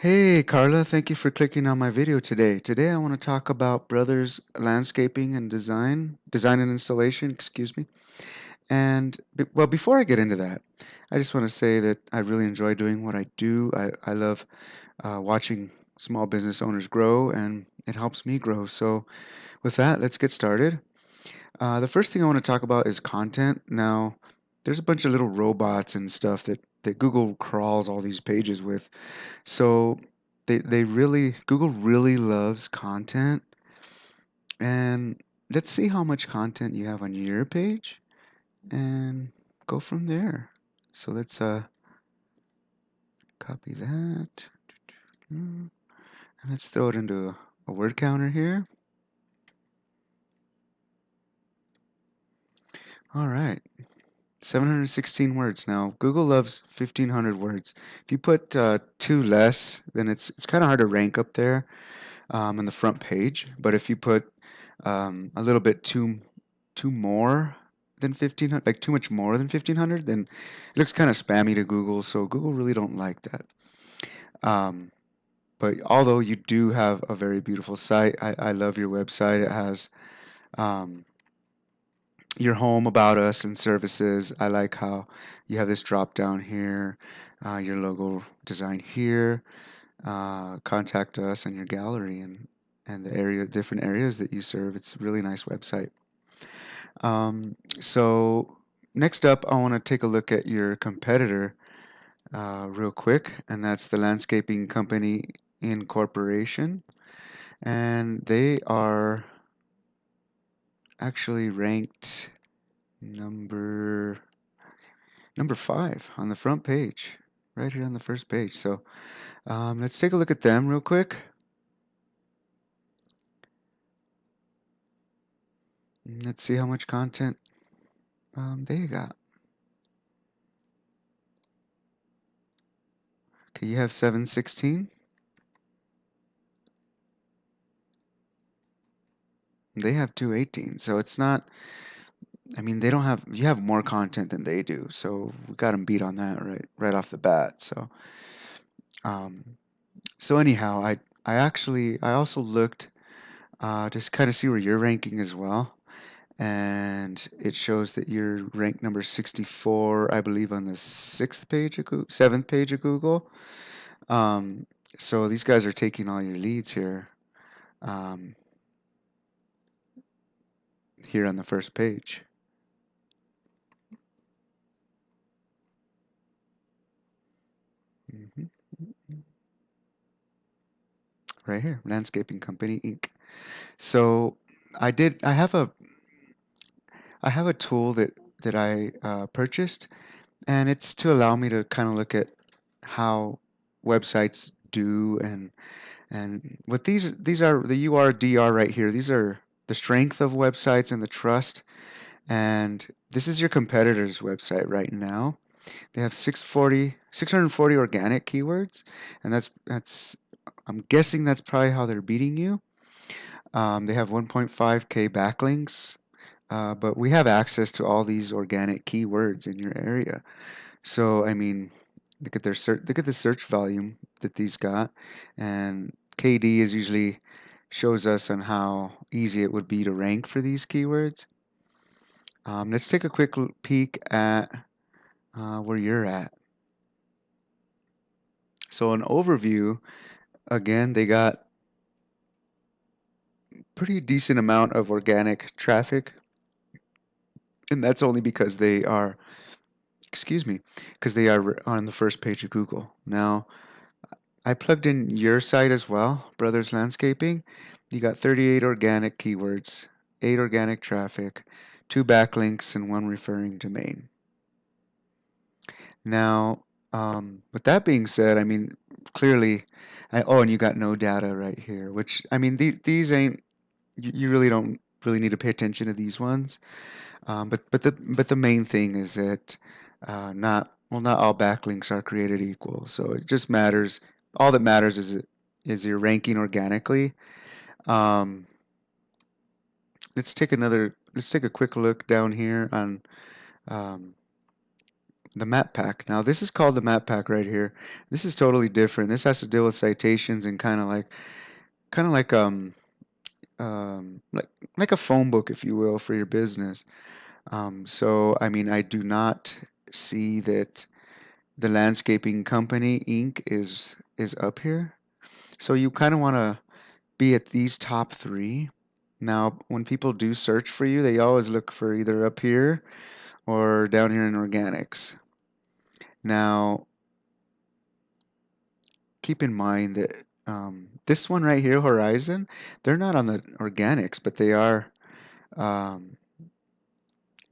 Hey Carla, thank you for clicking on my video today. Today I want to talk about Brothers Landscaping and Design and Installation, excuse me. Well, before I get into that, I just want to say that I really enjoy doing what I do. I love watching small business owners grow, and it helps me grow. So with that, let's get started. The first thing I want to talk about is content. Now, there's a bunch of little robots and stuff that Google crawls all these pages with. So Google really loves content, and let's see how much content you have on your page and go from there. So let's copy that. And let's throw it into a word counter here. All right. 716 words. Now, Google loves 1500 words. If you put two less, then it's kind of hard to rank up there in the front page. But if you put a little bit too more than 1500, like too much more than 1500, then it looks kind of spammy to Google. So Google really don't like that. Um, but although you do have a very beautiful site, I love your website. It has um, your home, about us, and services. I like how you have this drop down here, your logo design here, contact us, and your gallery and the different areas that you serve. It's a really nice website. So next up, I want to take a look at your competitor real quick, and that's the Landscaping Company Incorporation, and they are actually ranked number number 5 on the front page, right here on the first page. So let's take a look at them real quick. And let's see how much content they got. Okay, you have 716. They have 218. So it's not. I mean, they don't have. You have more content than they do. So we got them beat on that right off the bat. Um, so anyhow, I also looked just kind of see where you're ranking as well. And it shows that you're ranked number 64, I believe, on the seventh page of Google. Um, so these guys are taking all your leads um, here on the first page. hmm Right here, Landscaping Company Inc. So I have a tool that I purchased, and it's to allow me to kind of look at how websites do and what these are the URDR right here. These are the strength of websites and the trust. And this is your competitor's website right now. They have 640 organic keywords, and that's I'm guessing that's probably how they're beating you. They have 1.5K backlinks, but we have access to all these organic keywords in your area. So I mean, look at the search volume that these got, and KD is usually shows us on how easy it would be to rank for these keywords. Let's take a quick peek at where you're at. So an overview, again, they got pretty decent amount of organic traffic, and that's only because they are, excuse me, because they are on the first page of Google. Now, I plugged in your site as well, Brothers Landscaping. You got 38 organic keywords, 8 organic traffic, 2 backlinks, and 1 referring domain. Now, with that being said, I mean, clearly, oh, and you got no data right here, which, I mean, these ain't, you really don't really need to pay attention to these ones. But the main thing is that not all backlinks are created equal. So it just matters. All that matters is your ranking organically. Um, let's take a quick look down here on um, the map pack. Now this is called the map pack right here. This is totally different. This has to deal with citations and kind of like like like a phone book, if you will, for your business. So I mean, I do not see that the landscaping company Inc. is up here. So you kind of want to be at these top three. Now, when people do search for you, they always look for either up here or down here in organics. Now, keep in mind that this one right here, Horizon, they're not on the organics, but um,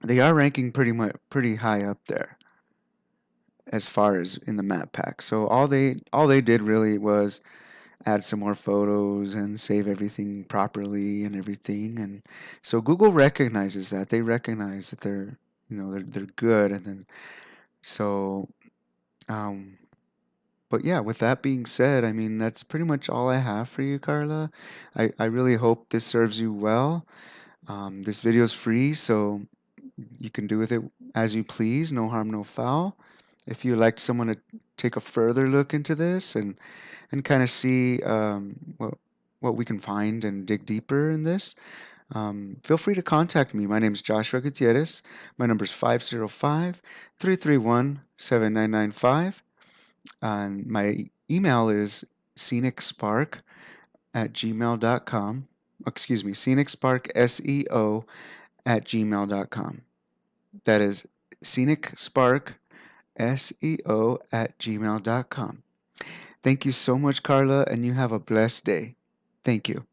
they are ranking pretty high up there as far as in the map pack. So all they did really was add some more photos and save everything properly and everything. And so Google recognizes that. They recognize that they're good. And then so um, but yeah, with that being said, I mean that's pretty much all I have for you, Carla. I really hope this serves you well. This video is free, so you can do with it as you please. No harm, no foul. If you'd like someone to take a further look into this and kind of see what we can find and dig deeper in this, feel free to contact me. My name is Joshua Gutierrez. My number is 505-331-7995. And my email is scenicspark@gmail.com. Excuse me, scenicsparkseo@gmail.com. That is scenicsparkseo@gmail.com. Thank you so much, Carla, and you have a blessed day. Thank you.